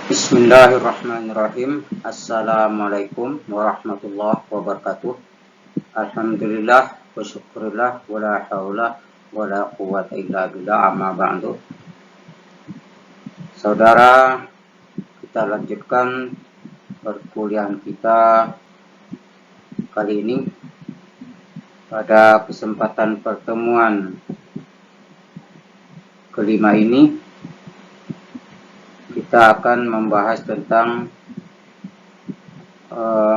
Bismillahirrahmanirrahim. Assalamualaikum warahmatullahi wabarakatuh. Alhamdulillah wa syukurillah wa la haula wa la quwwata illa billah, amma ba'du. Saudara, kita lanjutkan perkuliahan kita kali ini. Pada kesempatan pertemuan kelima ini, kita akan membahas tentang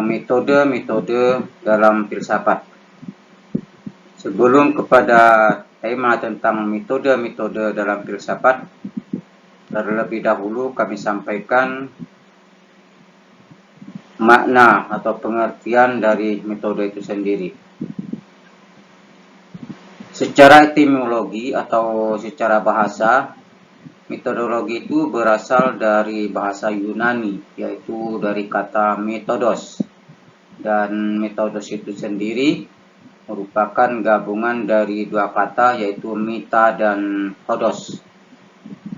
metode-metode dalam filsafat. Sebelum kepada tema tentang metode-metode dalam filsafat, terlebih dahulu kami sampaikan makna atau pengertian dari metode itu sendiri. Secara etimologi atau secara bahasa, metodologi itu berasal dari bahasa Yunani, yaitu dari kata metodos. Dan metodos itu sendiri merupakan gabungan dari dua kata, yaitu mita dan hodos.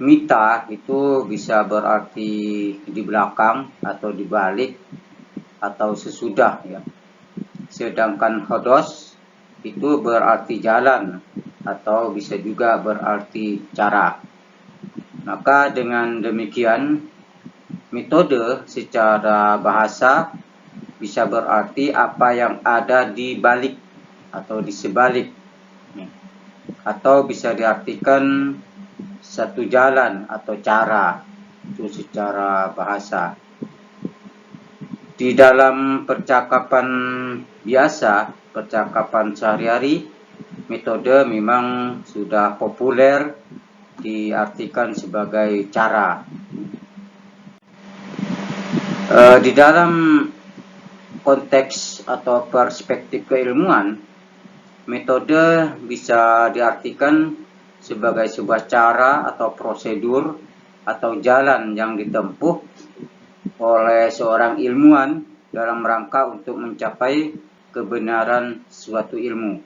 Mita itu bisa berarti di belakang atau di balik atau sesudah, ya. Sedangkan hodos itu berarti jalan atau bisa juga berarti cara. Maka dengan demikian, metode secara bahasa bisa berarti apa yang ada di balik atau di sebalik, atau bisa diartikan satu jalan atau cara, itu secara bahasa. Di dalam percakapan biasa, percakapan sehari-hari, metode memang sudah populer diartikan sebagai cara. Di dalam konteks atau perspektif keilmuan, metode bisa diartikan sebagai sebuah cara atau prosedur atau jalan yang ditempuh oleh seorang ilmuwan dalam rangka untuk mencapai kebenaran suatu ilmu.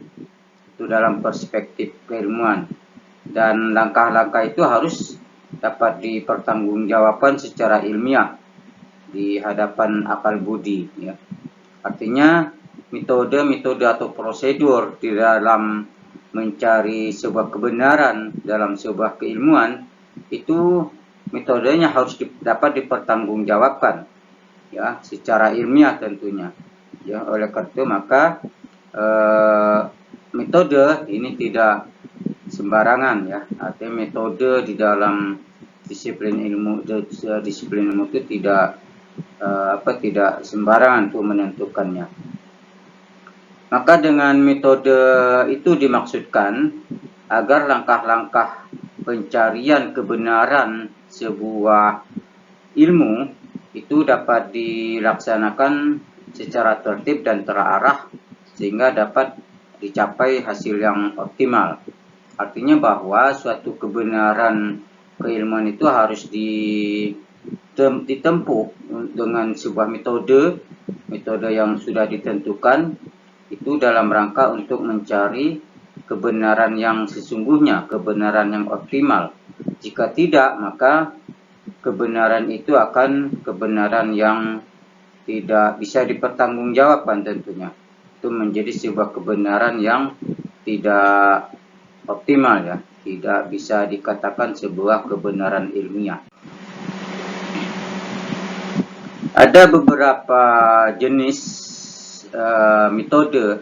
Itu dalam perspektif keilmuan. Dan langkah-langkah itu harus dapat dipertanggungjawabkan secara ilmiah di hadapan akal budi, ya. Artinya metode-metode atau prosedur di dalam mencari sebuah kebenaran dalam sebuah keilmuan itu metodenya harus dapat dipertanggungjawabkan, ya, secara ilmiah tentunya. Ya, oleh karena itu maka metode ini tidak sembarangan, ya. Artinya metode di dalam disiplin ilmu itu tidak sembarangan untuk menentukannya. Maka dengan metode itu dimaksudkan agar langkah-langkah pencarian kebenaran sebuah ilmu itu dapat dilaksanakan secara tertib dan terarah sehingga dapat dicapai hasil yang optimal. Artinya bahwa suatu kebenaran keilmuan itu harus ditempuh dengan sebuah metode yang sudah ditentukan, itu dalam rangka untuk mencari kebenaran yang sesungguhnya, kebenaran yang optimal. Jika tidak, maka kebenaran itu akan kebenaran yang tidak bisa dipertanggungjawabkan tentunya. Itu menjadi sebuah kebenaran yang tidak optimal, ya, tidak bisa dikatakan sebuah kebenaran ilmiah. Ada beberapa jenis metode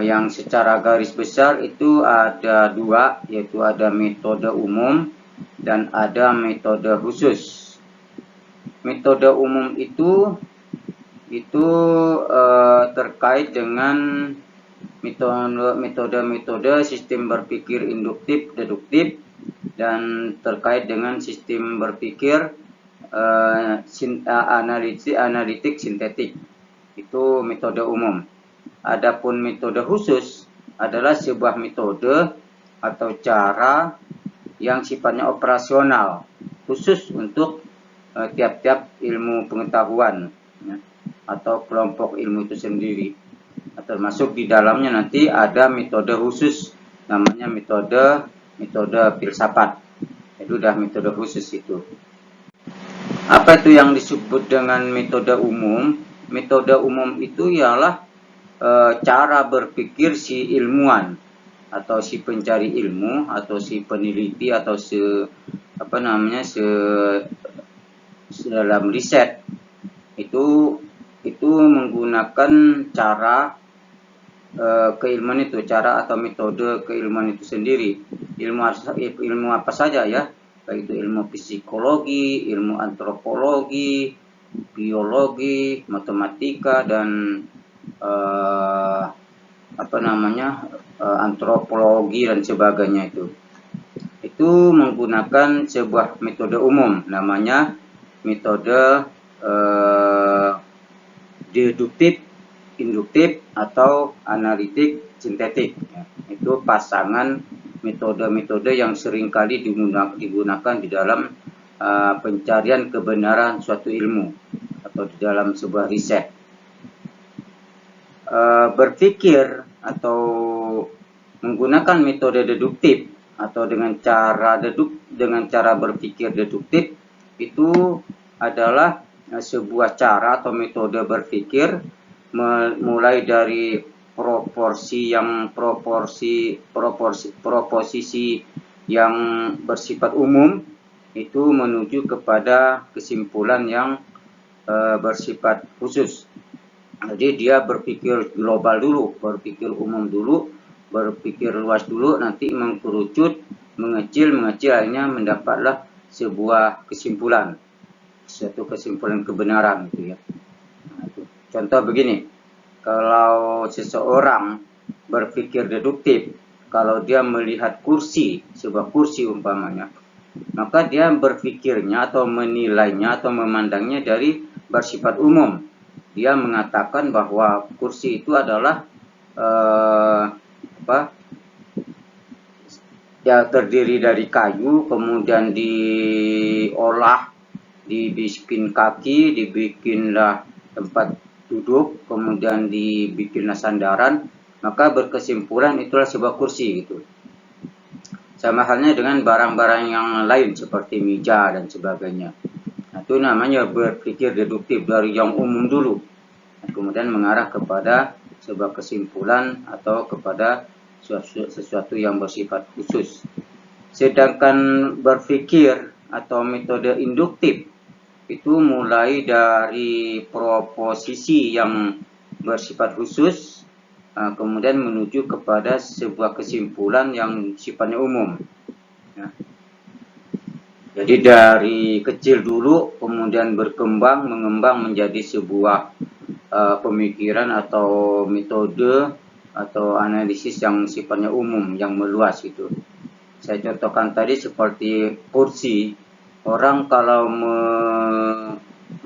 yang secara garis besar itu ada dua, yaitu ada metode umum dan ada metode khusus. Metode umum itu terkait dengan metode sistem berpikir induktif, deduktif, dan terkait dengan sistem berpikir analitik, sintetik. Itu metode umum. Adapun metode khusus adalah sebuah metode atau cara yang sifatnya operasional, khusus untuk tiap-tiap ilmu pengetahuan, ya, atau kelompok ilmu itu sendiri. Termasuk di dalamnya nanti ada metode khusus, namanya metode filsafat. Itu udah metode khusus itu. Apa itu yang disebut dengan metode umum? Metode umum itu ialah cara berpikir si ilmuwan atau si pencari ilmu atau si peneliti atau dalam riset itu menggunakan cara keilmuan itu, cara atau metode keilmuan itu sendiri. Ilmu apa saja ya, baik itu ilmu psikologi, ilmu antropologi, biologi, matematika, dan antropologi dan sebagainya. Itu menggunakan sebuah metode umum, namanya metode deduktif, induktif, atau analitik sintetik. Itu pasangan metode-metode yang seringkali digunakan di dalam pencarian kebenaran suatu ilmu atau di dalam sebuah riset. Berpikir atau menggunakan metode deduktif atau dengan cara berpikir deduktif itu adalah sebuah cara atau metode berpikir mulai dari proposisi yang bersifat umum itu menuju kepada kesimpulan yang bersifat khusus. Jadi dia berpikir global dulu, berpikir umum dulu, berpikir luas dulu, nanti mengkerucut, mengecil, akhirnya mendapatlah sebuah kesimpulan, suatu kesimpulan kebenaran gitu ya. Contoh begini, kalau seseorang berpikir deduktif, kalau dia melihat kursi, sebuah kursi umpamanya, maka dia berpikirnya atau menilainya atau memandangnya dari bersifat umum. Dia mengatakan bahwa kursi itu adalah terdiri dari kayu, kemudian diolah, dibikin kaki, dibikinlah tempat duduk, kemudian dibikinlah sandaran, maka berkesimpulan itulah sebuah kursi gitu. Sama halnya dengan barang-barang yang lain seperti meja dan sebagainya. Itu namanya berpikir deduktif dari yang umum dulu, kemudian mengarah kepada sebuah kesimpulan atau kepada sesuatu yang bersifat khusus. Sedangkan berpikir atau metode induktif itu mulai dari proposisi yang bersifat khusus, kemudian menuju kepada sebuah kesimpulan yang sifatnya umum. Jadi dari kecil dulu, kemudian mengembang menjadi sebuah pemikiran atau metode atau analisis yang sifatnya umum, yang meluas gitu. Saya contohkan tadi seperti kursi. Orang kalau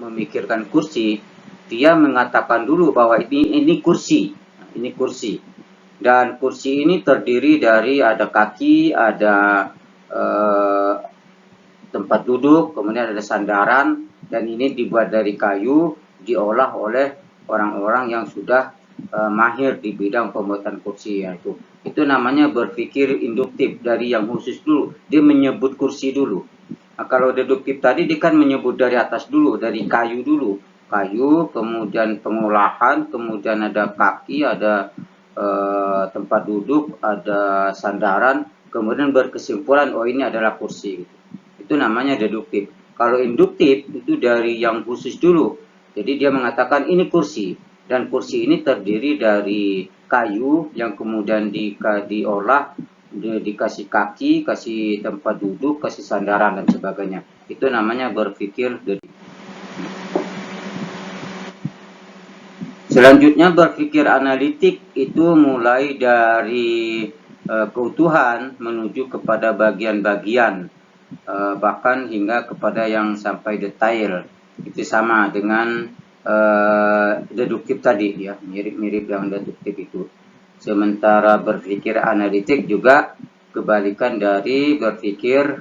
memikirkan kursi, dia mengatakan dulu bahwa ini kursi, ini kursi. Dan kursi ini terdiri dari ada kaki, ada tempat duduk, kemudian ada sandaran, dan ini dibuat dari kayu, diolah oleh orang-orang yang sudah mahir di bidang pembuatan kursi. Itu namanya berpikir induktif dari yang khusus dulu. Dia menyebut kursi dulu. Nah, kalau deduktif tadi dia kan menyebut dari atas dulu, dari kayu dulu. Kayu, kemudian pengolahan, kemudian ada kaki, ada tempat duduk, ada sandaran, kemudian berkesimpulan, oh ini adalah kursi. Itu namanya deduktif. Kalau induktif itu dari yang khusus dulu. Jadi dia mengatakan ini kursi, dan kursi ini terdiri dari kayu yang kemudian diolah, dikasih kaki, kasih tempat duduk, kasih sandaran dan sebagainya. Itu namanya berpikir deduktif. Selanjutnya berpikir analitik itu mulai dari keutuhan menuju kepada bagian-bagian, bahkan hingga kepada yang sampai detail. Itu sama dengan deduktif tadi ya, mirip-mirip yang deduktif itu. Sementara berpikir analitik juga kebalikan dari berpikir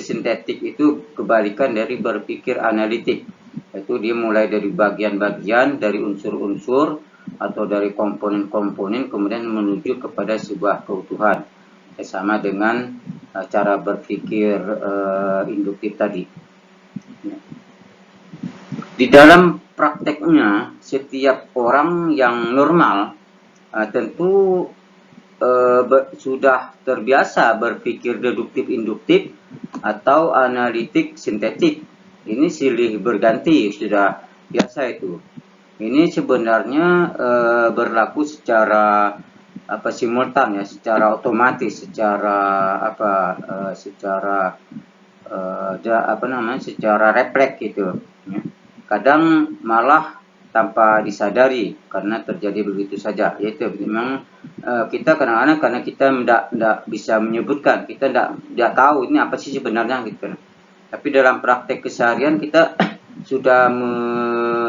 sintetik itu kebalikan dari berpikir analitik. Itu dia mulai dari bagian-bagian, dari unsur-unsur atau dari komponen-komponen, kemudian menuju kepada sebuah keutuhan. Sama dengan cara berpikir induktif tadi. Di dalam prakteknya, setiap orang yang normal tentu sudah terbiasa berpikir deduktif induktif atau analitik sintetik. Ini silih berganti, sudah biasa itu. Ini sebenarnya berlaku secara simultan ya, secara otomatis, secara secara refleks gitu. Ya. Kadang malah tanpa disadari karena terjadi begitu saja. Yaitu memang kita kadang-kadang karena kita tidak bisa menyebutkan, kita tidak tahu ini apa sih sebenarnya gitu. Tapi dalam praktek keseharian kita sudah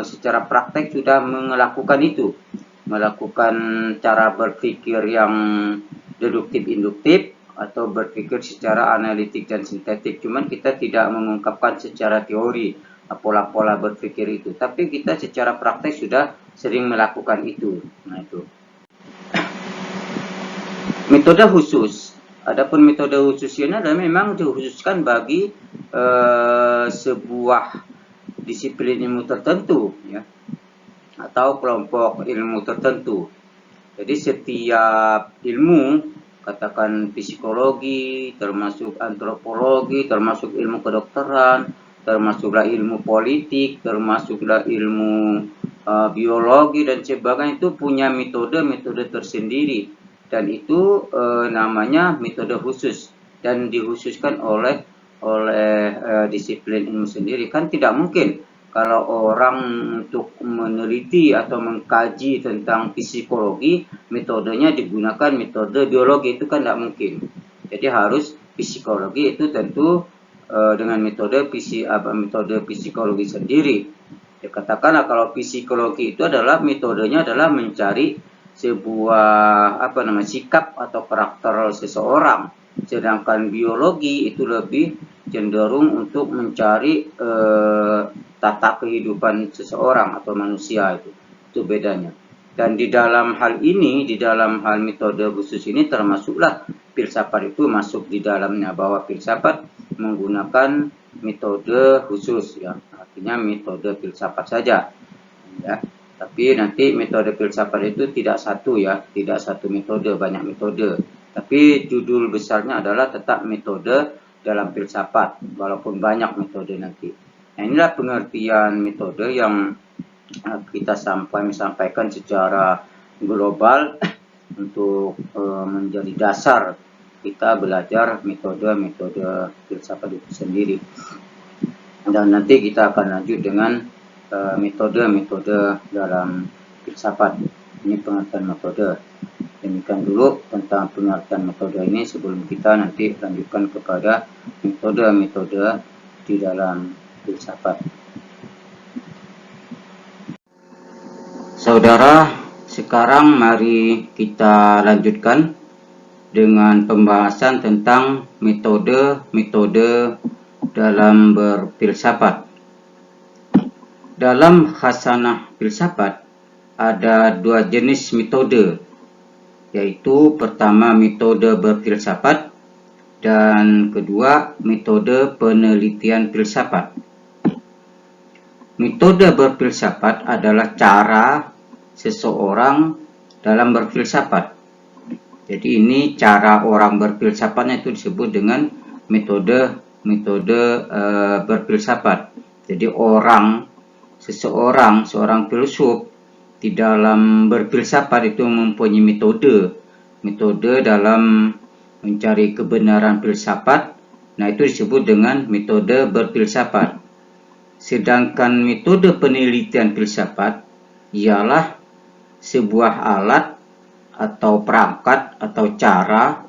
secara praktek sudah melakukan itu, melakukan cara berpikir yang deduktif induktif atau berpikir secara analitik dan sintetik. Cuman kita tidak mengungkapkan secara teori pola-pola berpikir itu, tapi kita secara praktek sudah sering melakukan itu. Nah, itu metode khusus. Adapun metode khusus ini adalah memang dikhususkan bagi sebuah disiplin ilmu tertentu, ya, atau kelompok ilmu tertentu. Jadi setiap ilmu, katakan psikologi, termasuk antropologi, termasuk ilmu kedokteran, termasuklah ilmu politik, termasuklah ilmu biologi dan sebagainya, itu punya metode-metode tersendiri, dan itu namanya metode khusus dan dikhususkan oleh disiplin ilmu sendiri. Kan tidak mungkin kalau orang untuk meneliti atau mengkaji tentang psikologi, metodenya digunakan metode biologi, itu kan tidak mungkin. Jadi harus psikologi itu tentu dengan metode psikologi sendiri. Ya, katakanlah kalau psikologi itu adalah metodenya adalah mencari sebuah sikap atau karakter seseorang, sedangkan biologi itu lebih cenderung untuk mencari tata kehidupan seseorang atau manusia, itu bedanya. Dan di dalam hal ini, di dalam hal metode khusus ini termasuklah filsafat itu masuk di dalamnya, bahwa filsafat menggunakan metode khusus, ya, artinya metode filsafat saja, ya. Tapi nanti metode filsafat itu tidak satu, ya, tidak satu metode, banyak metode. Tapi judul besarnya adalah tetap metode dalam filsafat, walaupun banyak metode nanti. Nah, inilah pengertian metode yang kita sampaikan secara global untuk menjadi dasar kita belajar metode-metode filsafat itu sendiri. Dan nanti kita akan lanjut dengan metode-metode dalam filsafat. Ini pengertian metode. Demikian dulu tentang pengertian metode ini sebelum kita nanti lanjutkan kepada metode-metode di dalam filsafat. Saudara, sekarang mari kita lanjutkan dengan pembahasan tentang metode-metode dalam berfilsafat. Dalam khasanah filsafat ada dua jenis metode, yaitu pertama metode berfilsafat dan kedua metode penelitian filsafat. Metode berfilsafat adalah cara seseorang dalam berfilsafat. Jadi ini cara orang berfilsafatnya itu disebut dengan metode berfilsafat. Jadi seorang filsuf di dalam berfilsafat itu mempunyai metode dalam mencari kebenaran filsafat. Nah, itu disebut dengan metode berfilsafat. Sedangkan metode penelitian filsafat ialah sebuah alat atau perangkat atau cara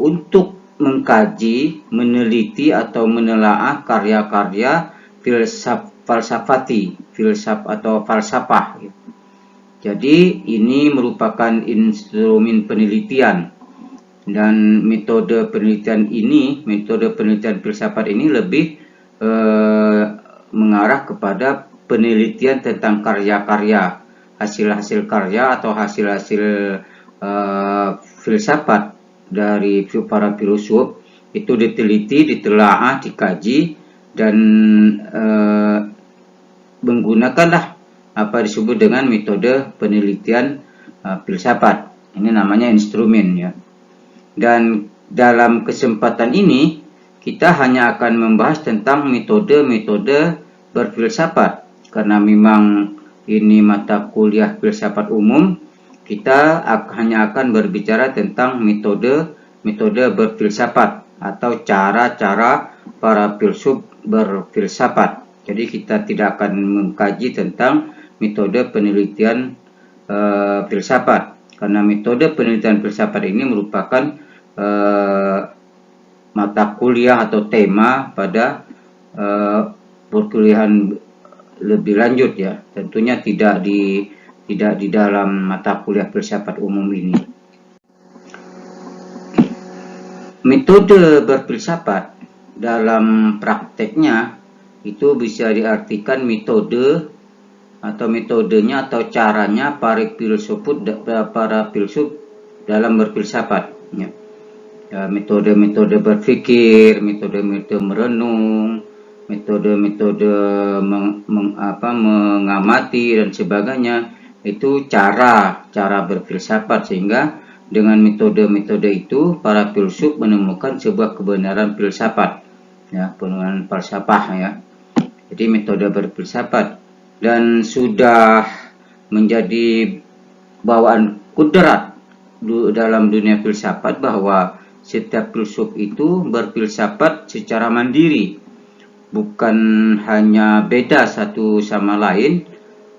untuk mengkaji, meneliti atau menelaah karya-karya falsafah. Jadi ini merupakan instrumen penelitian, dan metode penelitian filsafat ini lebih mengarah kepada penelitian tentang karya-karya, hasil-hasil karya atau hasil-hasil filsafat dari para filosof itu diteliti, ditelaah, dikaji, dan menggunakanlah apa disebut dengan metode penelitian filsafat. Ini namanya instrumen ya. Dan dalam kesempatan ini kita hanya akan membahas tentang metode-metode berfilsafat. Karena memang ini mata kuliah filsafat umum, kita hanya akan berbicara tentang metode berfilsafat atau cara-cara para filsuf berfilsafat. Jadi kita tidak akan mengkaji tentang metode penelitian filsafat, karena metode penelitian filsafat ini merupakan mata kuliah atau tema pada perkuliahan lebih lanjut ya. Tentunya tidak di dalam mata kuliah filsafat umum ini. Metode berfilsafat dalam prakteknya itu bisa diartikan metode atau metodenya atau caranya para filsuf dalam berfilsafat ya. Metode-metode berpikir, metode-metode merenung, metode-metode mengamati dan sebagainya, itu cara berfilsafat. Sehingga dengan metode-metode itu para filsuf menemukan sebuah kebenaran filsafat ya, kebenaran falsafah ya. Jadi metode berfilsafat, dan sudah menjadi bawaan kudrat dalam dunia filsafat bahwa setiap filsuf itu berfilsafat secara mandiri, bukan hanya beda satu sama lain,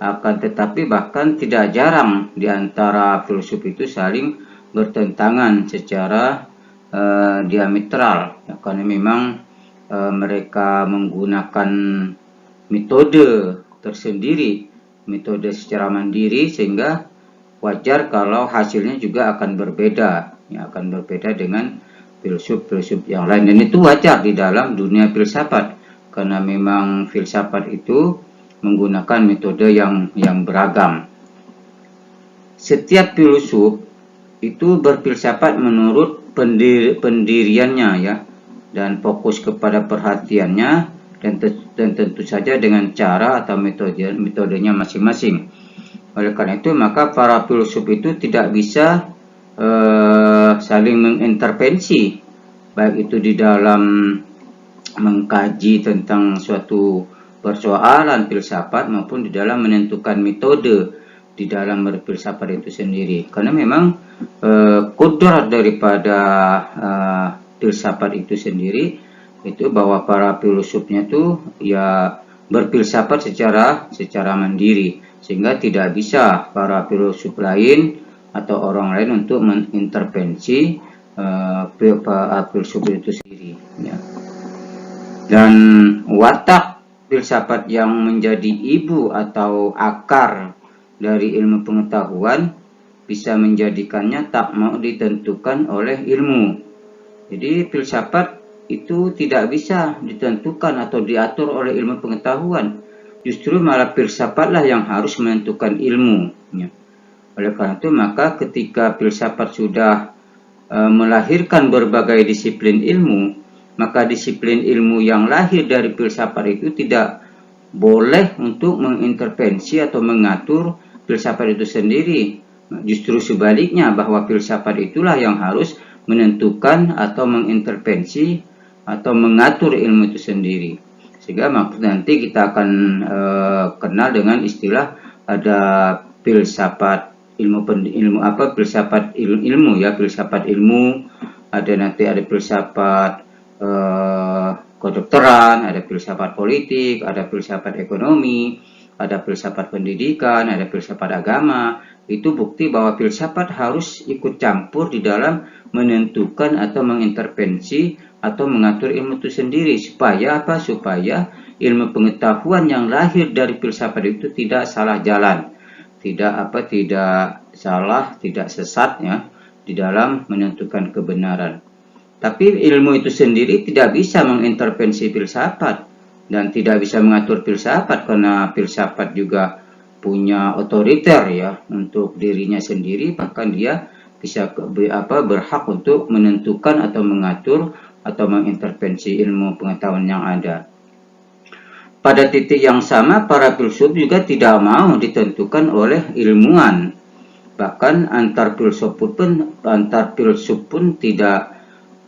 akan tetapi bahkan tidak jarang di antara filsuf itu saling bertentangan secara diametral ya, karena memang mereka menggunakan metode tersendiri, metode secara mandiri, sehingga wajar kalau hasilnya juga akan berbeda ya, akan berbeda dengan filsuf-filsuf yang lain, dan itu wajar di dalam dunia filsafat karena memang filsafat itu menggunakan metode yang beragam. Setiap filsuf itu berfilsafat menurut pendiriannya ya, dan fokus kepada perhatiannya, dan tentu saja dengan cara atau metodenya masing-masing. Oleh karena itu maka para filsuf itu tidak bisa saling mengintervensi, baik itu di dalam mengkaji tentang suatu persoalan filsafat maupun di dalam menentukan metode di dalam berfilsafat itu sendiri. Karena memang kodrat daripada filsafat itu sendiri itu bahwa para filsufnya itu ya berfilsafat secara mandiri, sehingga tidak bisa para filsuf lain atau orang lain untuk mengintervensi filsuf itu sendiri ya. Dan watak filsafat yang menjadi ibu atau akar dari ilmu pengetahuan bisa menjadikannya tak mau ditentukan oleh ilmu. Jadi filsafat itu tidak bisa ditentukan atau diatur oleh ilmu pengetahuan. Justru malah filsafatlah yang harus menentukan ilmu ya. Oleh karena itu maka ketika filsafat sudah melahirkan berbagai disiplin ilmu, maka disiplin ilmu yang lahir dari filsafat itu tidak boleh untuk mengintervensi atau mengatur filsafat itu sendiri. Justru sebaliknya, bahwa filsafat itulah yang harus menentukan atau mengintervensi atau mengatur ilmu itu sendiri. Sehingga nanti kita akan kenal dengan istilah ada filsafat filsafat ilmu ya, filsafat ilmu, ada filsafat kedokteran, ada filsafat politik, ada filsafat ekonomi, ada filsafat pendidikan, ada filsafat agama. Itu bukti bahwa filsafat harus ikut campur di dalam menentukan atau mengintervensi atau mengatur ilmu itu sendiri, supaya apa? Supaya ilmu pengetahuan yang lahir dari filsafat itu tidak salah jalan, tidak salah, tidak sesat ya di dalam menentukan kebenaran. Tapi ilmu itu sendiri tidak bisa mengintervensi filsafat dan tidak bisa mengatur filsafat, karena filsafat juga punya otoriter ya untuk dirinya sendiri, bahkan dia berhak untuk menentukan atau mengatur atau mengintervensi ilmu pengetahuan yang ada. Pada titik yang sama, para filsuf juga tidak mau ditentukan oleh ilmuwan. Bahkan antar filsuf pun tidak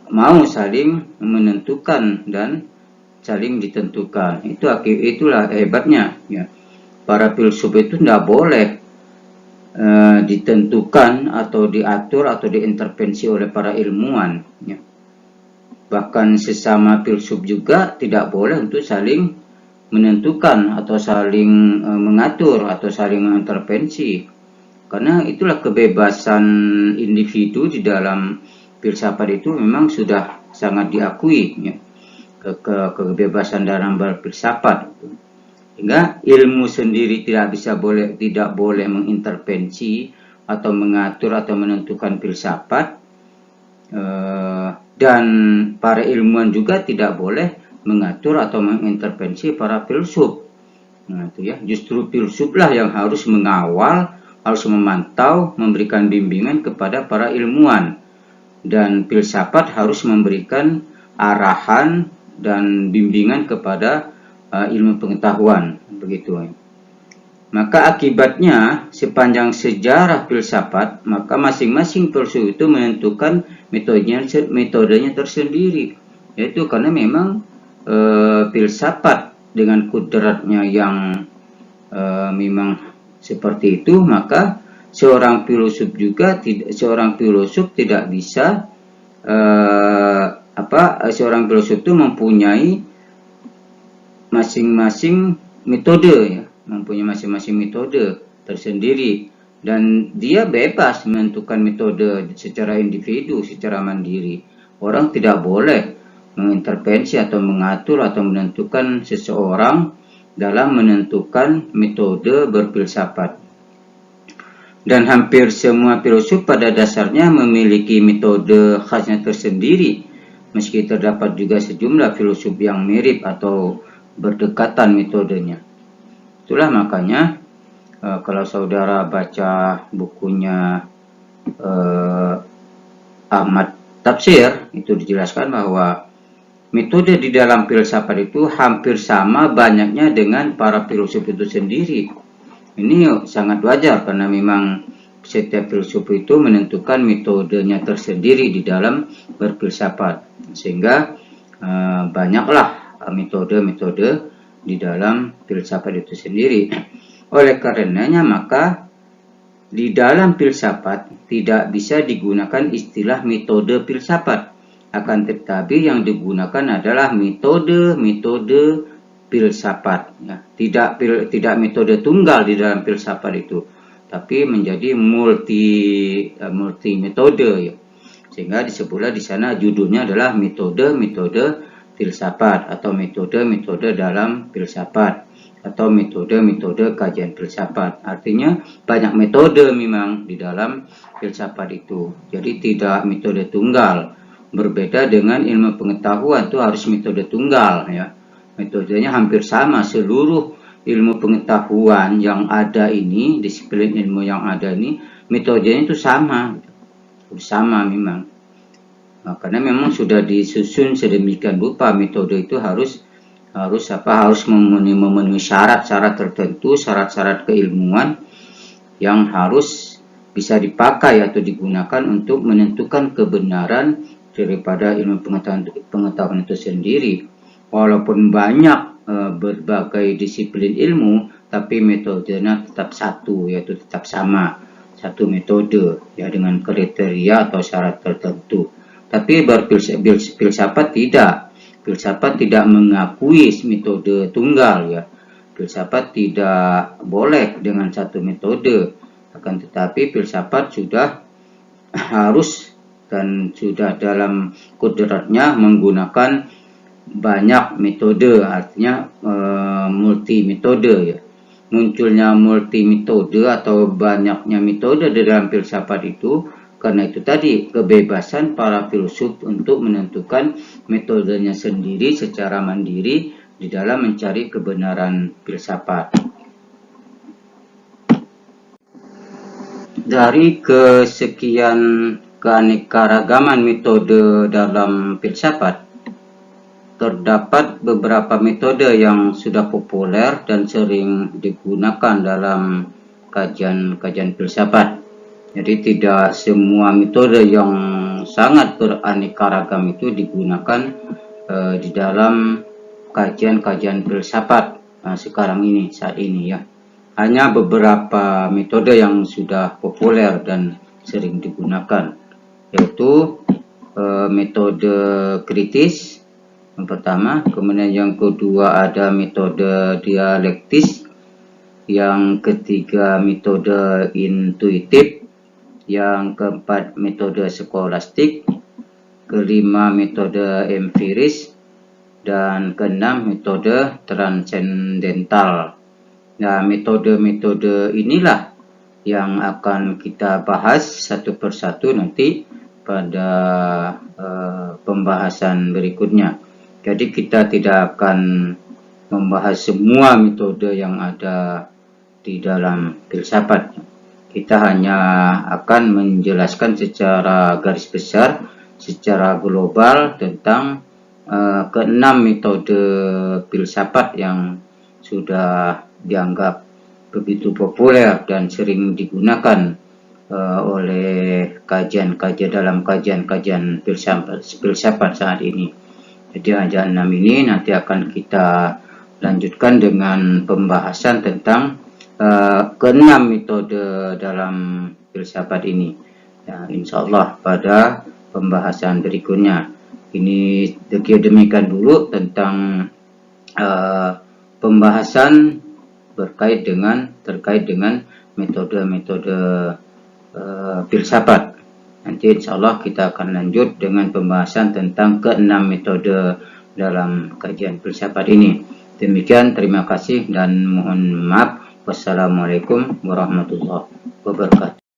mau saling menentukan dan saling ditentukan. Itulah hebatnya. Ya. Para filsuf itu tidak boleh ditentukan atau diatur atau diintervensi oleh para ilmuwan. Ya. Bahkan sesama filsuf juga tidak boleh untuk saling menentukan atau saling mengatur atau saling mengintervensi, karena itulah kebebasan individu di dalam filsafat itu memang sudah sangat diakui, ya. Kebebasan dalam berfilsafat, hingga ilmu sendiri tidak boleh mengintervensi atau mengatur atau menentukan filsafat, dan para ilmuwan juga tidak boleh mengatur atau mengintervensi para filsuf. Nah, itu ya, justru filsuflah yang harus mengawal, harus memantau, memberikan bimbingan kepada para ilmuwan, dan filsafat harus memberikan arahan dan bimbingan kepada ilmu pengetahuan, begitu. Maka akibatnya sepanjang sejarah filsafat, maka masing-masing filsuf itu menentukan metodenya tersendiri, yaitu karena memang filsafat dengan kudratnya yang memang seperti itu, maka seorang filosof tidak bisa seorang filosof itu mempunyai masing-masing metode, ya, mempunyai masing-masing metode tersendiri, dan dia bebas menentukan metode secara individu, secara mandiri. Orang tidak boleh mengintervensi atau mengatur atau menentukan seseorang dalam menentukan metode berfilsafat. Dan hampir semua filsuf pada dasarnya memiliki metode khasnya tersendiri, meski terdapat juga sejumlah filsuf yang mirip atau berdekatan metodenya. Itulah makanya kalau saudara baca bukunya Ahmad Tafsir, itu dijelaskan bahwa metode di dalam filsafat itu hampir sama banyaknya dengan para filsuf itu sendiri. Ini sangat wajar karena memang setiap filsuf itu menentukan metodenya tersendiri di dalam berfilsafat, sehingga banyaklah metode-metode di dalam filsafat itu sendiri. Oleh karenanya maka di dalam filsafat tidak bisa digunakan istilah metode filsafat, akan tetapi yang digunakan adalah metode filsafat, ya. Tidak metode tunggal di dalam filsafat itu, tapi menjadi multi metode, ya. Sehingga disebutlah di sana judulnya adalah metode filsafat atau metode dalam filsafat atau metode kajian filsafat. Artinya banyak metode memang di dalam filsafat itu. Jadi tidak metode tunggal. Berbeda dengan ilmu pengetahuan, itu harus metode tunggal, ya. Metodenya hampir sama, seluruh ilmu pengetahuan yang ada ini, disiplin ilmu yang ada ini, metodenya itu sama memang. Nah, karena memang sudah disusun sedemikian rupa, metode itu harus memenuhi syarat-syarat tertentu, syarat-syarat keilmuan yang harus bisa dipakai atau digunakan untuk menentukan kebenaran daripada ilmu pengetahuan itu sendiri. Walaupun banyak berbagai disiplin ilmu, tapi metodenya tetap satu, yaitu tetap sama, satu metode, ya, dengan kriteria atau syarat tertentu. Tapi filsafat tidak. Filsafat tidak mengakui metode tunggal, ya. Filsafat tidak boleh dengan satu metode. Akan tetapi filsafat sudah harus dan sudah dalam kodratnya menggunakan banyak metode, artinya multi metode, ya. Munculnya multi metode atau banyaknya metode di dalam filsafat itu karena itu tadi, kebebasan para filsuf untuk menentukan metodenya sendiri secara mandiri di dalam mencari kebenaran filsafat. Dari kesekian keanekaragaman metode dalam filsafat, terdapat beberapa metode yang sudah populer dan sering digunakan dalam kajian-kajian filsafat. Jadi tidak semua metode yang sangat beraneka ragam itu digunakan di dalam kajian-kajian filsafat sekarang ini, saat ini ya. Hanya beberapa metode yang sudah populer dan sering digunakan, yaitu metode kritis yang pertama, kemudian yang kedua ada metode dialektis, yang ketiga metode intuitif, yang keempat metode skolastik, kelima metode empiris, dan keenam metode transendental. Nah, metode-metode inilah yang akan kita bahas satu persatu nanti pada pembahasan berikutnya. Jadi kita tidak akan membahas semua metode yang ada di dalam filsafat. Kita hanya akan menjelaskan secara garis besar, secara global tentang keenam metode filsafat yang sudah dianggap begitu populer dan sering digunakan oleh kajian-kajian dalam kajian-kajian filsafat saat ini. Jadi ada 6 ini nanti akan kita lanjutkan dengan pembahasan tentang keenam metode dalam filsafat ini. Ya, insya Allah pada pembahasan berikutnya. Ini demikian dulu tentang pembahasan terkait dengan metode-metode filsafat. Nanti insya Allah kita akan lanjut dengan pembahasan tentang keenam metode dalam kajian filsafat ini. Demikian, terima kasih dan mohon maaf. Wassalamualaikum warahmatullahi wabarakatuh.